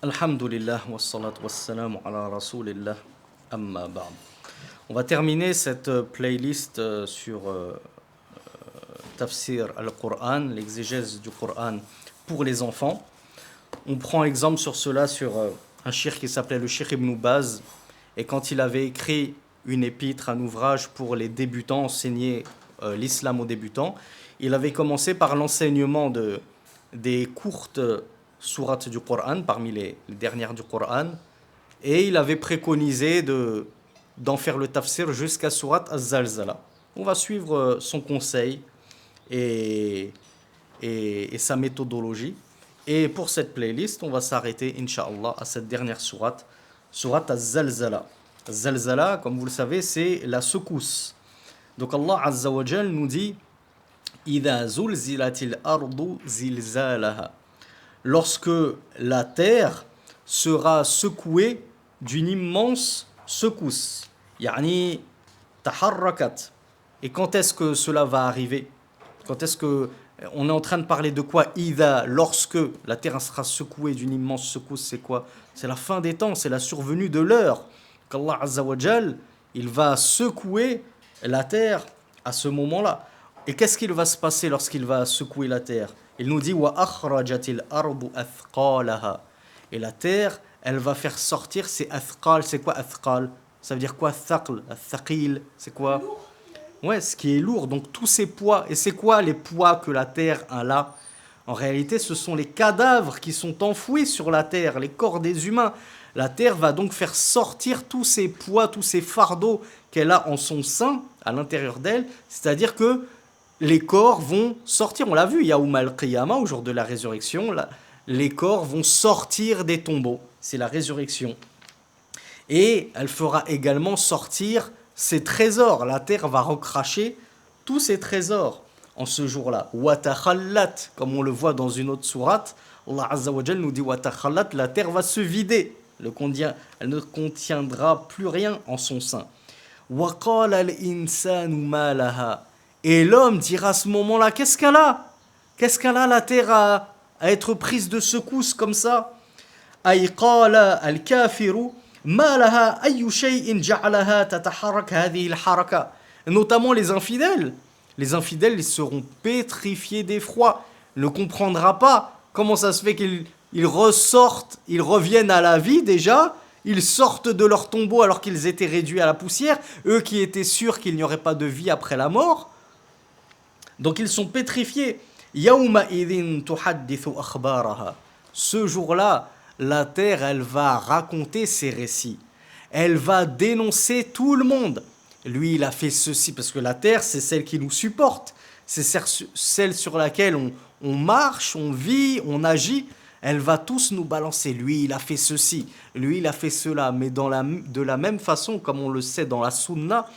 Alhamdulillah wa salatu wa salam ala rasulillah amma ba'd. On va terminer cette playlist sur Tafsir al-Qur'an, l'exégèse du Qur'an pour les enfants. On prend exemple sur cela sur un cheikh qui s'appelait le cheikh Ibn Baz, et quand il avait écrit une épître, un ouvrage pour les débutants, enseigner l'islam aux débutants, il avait commencé par l'enseignement des courtes sourates du Coran, parmi les dernières du Coran, et il avait préconisé d'en faire le tafsir jusqu'à Surat Az-Zalzala. On va suivre son conseil et sa méthodologie. Et pour cette playlist, on va s'arrêter, Inch'Allah, à cette dernière sourate, Surat Az-Zalzala. Az-Zalzala, comme vous le savez, c'est la secousse. Donc Allah Azza wa Jal nous dit إِذَا زُلْزِلَتِ الْأَرْضُ زِلْزَالَهَا, lorsque la terre sera secouée d'une immense secousse. Yani taharrakat. Et quand est-ce que cela va arriver? Quand est-ce que on est en train de parler de quoi? Ida, lorsque la terre sera secouée d'une immense secousse, c'est quoi? C'est la fin des temps, c'est la survenue de l'heure. Qu'Allah Azza wa Jal, il va secouer la terre à ce moment-là. Et qu'est-ce qu'il va se passer lorsqu'il va secouer la terre? Il nous dit wa akhrajatil ardu athqalaha. Et la terre, elle va faire sortir ses athqal. C'est quoi athqal? Ça veut dire quoi thaql? Athqil, c'est quoi? Ouais, ce qui est lourd. Donc tous ces poids. Et c'est quoi les poids que la terre a là? En réalité, ce sont les cadavres qui sont enfouis sur la terre, les corps des humains. La terre va donc faire sortir tous ces poids, tous ces fardeaux qu'elle a en son sein, à l'intérieur d'elle. C'est-à-dire que les corps vont sortir. On l'a vu, Yaoum al-Qiyamah, au jour de la résurrection, les corps vont sortir des tombeaux. C'est la résurrection. Et elle fera également sortir ses trésors. La terre va recracher tous ses trésors en ce jour-là. Watakhallat, comme on le voit dans une autre sourate, Allah Azza wa Jal nous dit Watakhallat, la terre va se vider. Elle ne contiendra plus rien en son sein. Waqala al-insanu ma laha. Et l'homme dira à ce moment-là, qu'est-ce qu'elle a? Qu'est-ce qu'elle a, la terre, à être prise de secousse comme ça? Ay qala al-kafiru ma laha ayyu shay'in ja'alaha tataharrak hadhihi al-haraka. Notamment les infidèles. Les infidèles, ils seront pétrifiés d'effroi. Il ne comprendra pas comment ça se fait qu'ils ressortent, ils reviennent à la vie déjà. Ils sortent de leur tombeau alors qu'ils étaient réduits à la poussière. Eux qui étaient sûrs qu'il n'y aurait pas de vie après la mort. Donc ils sont pétrifiés. Yawma idhin tuhaddithu akhbaraha. Ce jour-là, la terre, elle va raconter ses récits. Elle va dénoncer tout le monde. Lui, il a fait ceci, parce que la terre, c'est celle qui nous supporte. C'est celle sur laquelle on marche, on vit, on agit. Elle va tous nous balancer. Lui, il a fait ceci. Lui, il a fait cela. Mais de la même façon, comme on le sait dans la sunna,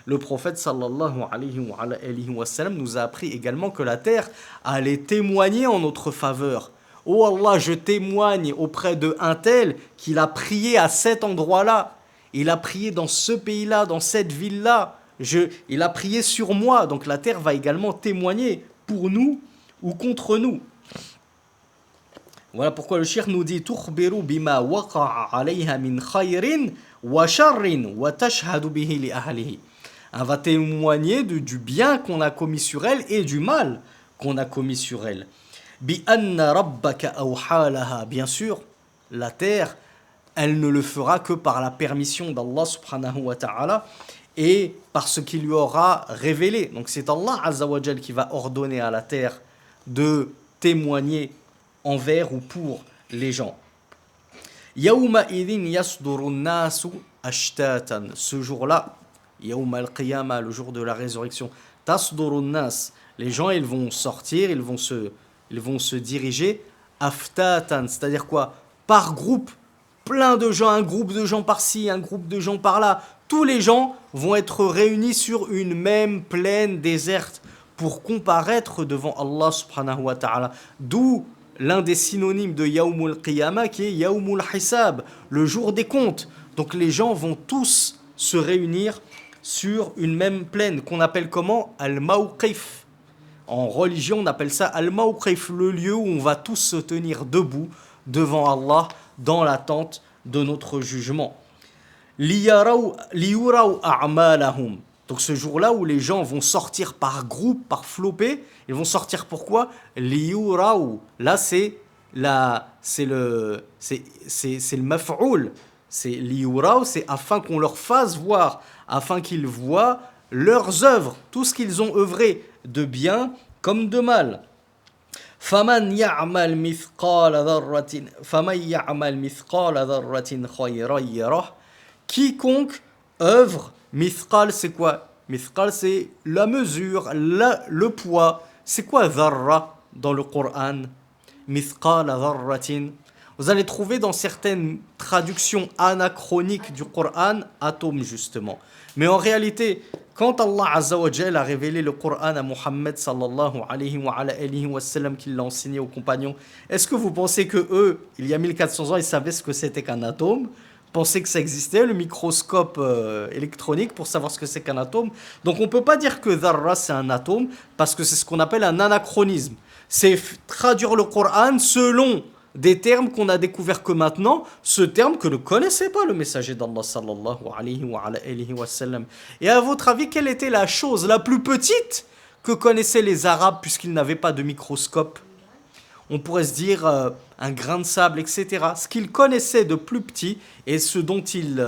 le prophète sallallahu alayhi wa sallam nous a appris également que la terre allait témoigner en notre faveur. Oh Allah, je témoigne auprès de un tel qu'il a prié à cet endroit-là. Il a prié dans ce pays-là, dans cette ville-là. Il a prié sur moi. Donc la terre va également témoigner pour nous ou contre nous. Voilà pourquoi le cheikh nous dit tukhbiru bima waqa'a alayha min khayrin wa sharrin wa tashhadu bihi li ahlihi. Elle va témoigner du bien qu'on a commis sur elle et du mal qu'on a commis sur elle. Bi anna rabbaka awhalaha. Bien sûr, la terre, elle ne le fera que par la permission d'Allah subhanahu wa ta'ala et par ce qu'il lui aura révélé. Donc c'est Allah Azza wa Jal qui va ordonner à la terre de témoigner envers ou pour les gens. Yawma idhin yasdurun nasu ashtatan. Ce jour-là, Yawm al-Qiyamah, le jour de la résurrection, tasdurun nas. Les gens, ils vont sortir, ils vont se diriger aftatan, c'est-à-dire quoi? Par groupe, plein de gens, un groupe de gens par-ci, un groupe de gens par-là. Tous les gens vont être réunis sur une même plaine déserte pour comparaître devant Allah subhanahu wa ta'ala. D'où l'un des synonymes de Yawmul Qiyamah qui est Yawmul Hisab, le jour des comptes. Donc les gens vont tous se réunir sur une même plaine qu'on appelle comment? Al-Mawqif. En religion, on appelle ça Al-Mawqif, le lieu où on va tous se tenir debout devant Allah dans l'attente de notre jugement. Liyuraw a'malahum. Donc ce jour-là où les gens vont sortir par groupe, par flopée, ils vont sortir pourquoi? Liyuraw. Là c'est le maf'oul. C'est liyuraw, c'est afin qu'on leur fasse voir, afin qu'ils voient leurs œuvres, tout ce qu'ils ont œuvré de bien comme de mal. فَمَنْ يَعْمَلْ مِثْقَالَ ذَرَّةٍ خَيْرًا يَرَهُ. Quiconque œuvre, mithqal c'est quoi? Mithqal c'est la mesure, le poids. C'est quoi dharra dans le Coran? Mithqal dharratin. Vous allez trouver dans certaines traductions anachroniques du Coran atome justement. Mais en réalité, quand Allah Azza wa Jal a révélé le Coran à Muhammad sallallahu alayhi wa sallam, qu'il l'a enseigné aux compagnons, est-ce que vous pensez que eux, il y a 1400 ans, ils savaient ce que c'était qu'un atome? Pensaient que ça existait, le microscope électronique pour savoir ce que c'est qu'un atome? Donc on ne peut pas dire que dharra c'est un atome parce que c'est ce qu'on appelle un anachronisme. C'est traduire le Coran selon des termes qu'on a découverts que maintenant, ce terme que ne connaissait pas le messager d'Allah sallallahu alayhi wa sallam. Et à votre avis, quelle était la chose la plus petite que connaissaient les Arabes puisqu'ils n'avaient pas de microscope? On pourrait se dire un grain de sable, etc. Ce qu'ils connaissaient de plus petit et ce dont ils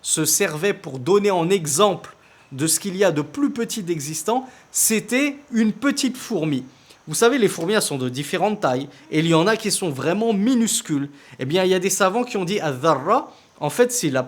se servaient pour donner en exemple de ce qu'il y a de plus petit d'existant, c'était une petite fourmi. Vous savez, les fourmis, elles sont de différentes tailles. Et il y en a qui sont vraiment minuscules. Eh bien, il y a des savants qui ont dit Ad-Dharra, en fait, c'est la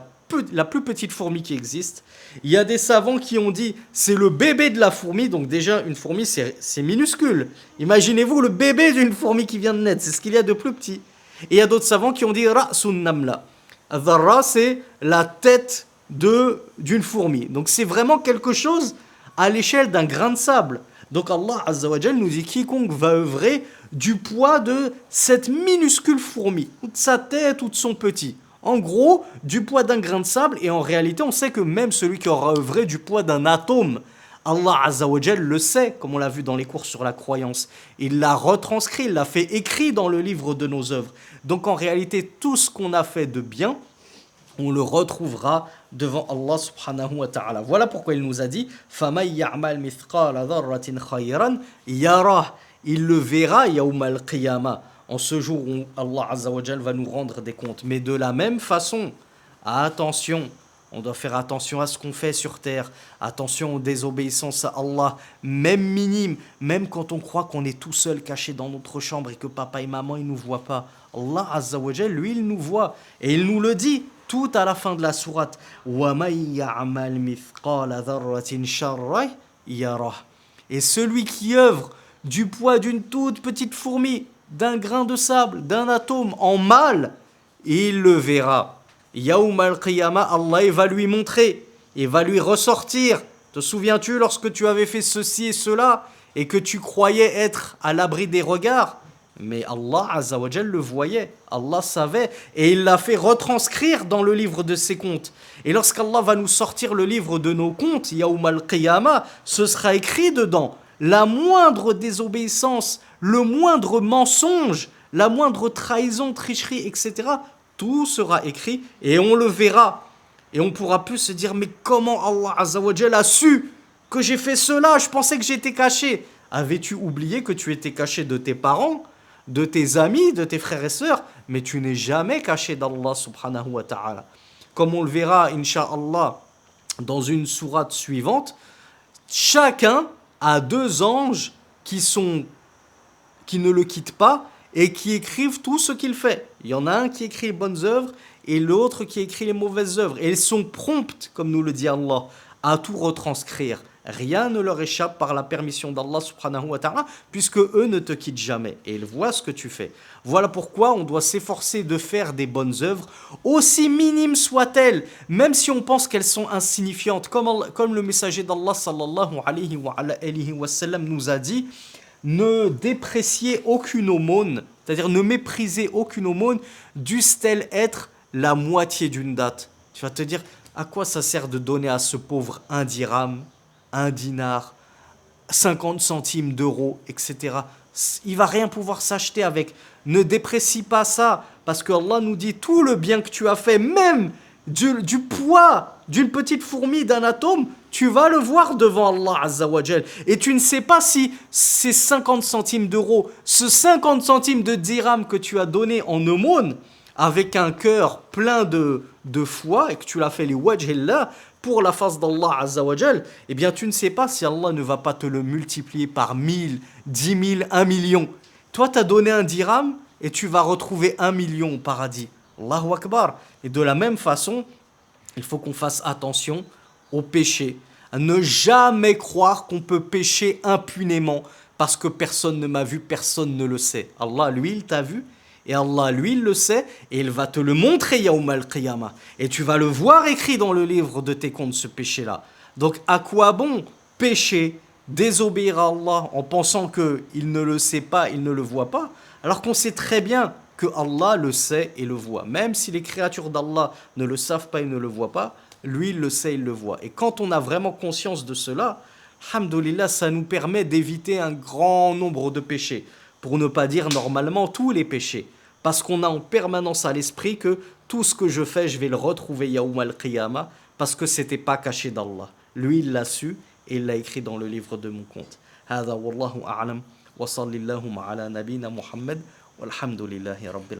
plus petite fourmi qui existe. Il y a des savants qui ont dit c'est le bébé de la fourmi. Donc déjà, une fourmi, c'est minuscule. Imaginez-vous le bébé d'une fourmi qui vient de naître. C'est ce qu'il y a de plus petit. Et il y a d'autres savants qui ont dit Ra'sun Namla. Ad-Dharra, c'est la tête d'une fourmi. Donc c'est vraiment quelque chose à l'échelle d'un grain de sable. Donc Allah Azza wa Jal nous dit quiconque va œuvrer du poids de cette minuscule fourmi, ou de sa tête ou de son petit. En gros, du poids d'un grain de sable, et en réalité, on sait que même celui qui aura œuvré du poids d'un atome, Allah Azza wa Jal le sait, comme on l'a vu dans les cours sur la croyance. Il l'a retranscrit, il l'a fait écrit dans le livre de nos œuvres. Donc en réalité, tout ce qu'on a fait de bien, on le retrouvera devant Allah subhanahu wa ta'ala. Voilà pourquoi il nous a dit فَمَنْ يَعْمَلْ مِثْقَالَ ذَرَّةٍ خَيْرًا يَرَهُ. Il le verra يَوْمَ الْقِيَامَةِ, en ce jour où Allah Azza wa Jal va nous rendre des comptes. Mais de la même façon, attention, on doit faire attention à ce qu'on fait sur terre, attention aux désobéissances à Allah, même minime, même quand on croit qu'on est tout seul caché dans notre chambre et que papa et maman ils nous voient pas. Allah Azza wa Jal, lui, il nous voit et il nous le dit tout à la fin de la sourate. Et celui qui œuvre du poids d'une toute petite fourmi, d'un grain de sable, d'un atome en mal, il le verra. Yawm al-Qiyamah, Allah va lui montrer, et va lui ressortir. Te souviens-tu lorsque tu avais fait ceci et cela, et que tu croyais être à l'abri des regards? Mais Allah Azza wa Jal le voyait, Allah savait, et il l'a fait retranscrire dans le livre de ses comptes. Et lorsqu'Allah va nous sortir le livre de nos comptes, Yawm al-Qiyamah, ce sera écrit dedans la moindre désobéissance, le moindre mensonge, la moindre trahison, tricherie, etc. Tout sera écrit et on le verra. Et on pourra plus se dire mais comment Allah Azza wa Jal a su que j'ai fait cela? Je pensais que j'étais caché. Avais-tu oublié que tu étais caché de tes parents, de tes amis, de tes frères et sœurs? Mais tu n'es jamais caché d'Allah subhanahu wa ta'ala. Comme on le verra, incha'Allah, dans une sourate suivante, chacun a deux anges qui ne le quittent pas et qui écrivent tout ce qu'il fait. Il y en a un qui écrit les bonnes œuvres et l'autre qui écrit les mauvaises œuvres. Et ils sont prompts, comme nous le dit Allah, à tout retranscrire. Rien ne leur échappe par la permission d'Allah subhanahu wa ta'ala, puisque eux ne te quittent jamais. Et ils voient ce que tu fais. Voilà pourquoi on doit s'efforcer de faire des bonnes œuvres, aussi minimes soient-elles, même si on pense qu'elles sont insignifiantes. Comme le messager d'Allah sallallahu alayhi wa sallam nous a dit, ne dépréciez aucune aumône, c'est-à-dire ne méprisez aucune aumône, dusse-t-elle être la moitié d'une date. Tu vas te dire, à quoi ça sert de donner à ce pauvre un dirham, un dinar, 50 centimes d'euros, etc. Il va rien pouvoir s'acheter avec. Ne déprécie pas ça Parce que Allah nous dit tout le bien que tu as fait, même du poids d'une petite fourmi, d'un atome, tu vas le voir devant Allah Azza wa Jal. Et tu ne sais pas si ces 50 centimes d'euros, ce 50 centimes de dirham que tu as donné en aumône, avec un cœur plein de foi, et que tu l'as fait les wajhillah, pour la face d'Allah Azza wa Jal, eh bien tu ne sais pas si Allah ne va pas te le multiplier par 1000, 10 000, 1 million. Toi, tu as donné un dirham et tu vas retrouver 1 million au paradis. Allahu Akbar. Et de la même façon, il faut qu'on fasse attention au péché. À ne jamais croire qu'on peut pécher impunément parce que personne ne m'a vu, personne ne le sait. Allah, lui, il t'a vu. Et Allah, lui, il le sait, et il va te le montrer, Yawm al-Qiyamah. Et tu vas le voir écrit dans le livre de tes comptes, ce péché-là. Donc, à quoi bon pécher, désobéir à Allah en pensant qu'il ne le sait pas, il ne le voit pas, alors qu'on sait très bien que Allah le sait et le voit. Même si les créatures d'Allah ne le savent pas et ne le voient pas, lui, il le sait, il le voit. Et quand on a vraiment conscience de cela, alhamdoulilah, ça nous permet d'éviter un grand nombre de péchés. Pour ne pas dire normalement tous les péchés. Parce qu'on a en permanence à l'esprit que tout ce que je fais, je vais le retrouver Yawm al-Qiyamah, parce que c'était pas caché d'Allah. Lui, il l'a su et il l'a écrit dans le livre de mon compte. هذا والله أعلم وصلى اللهم على نبينا محمد والحمد لله رب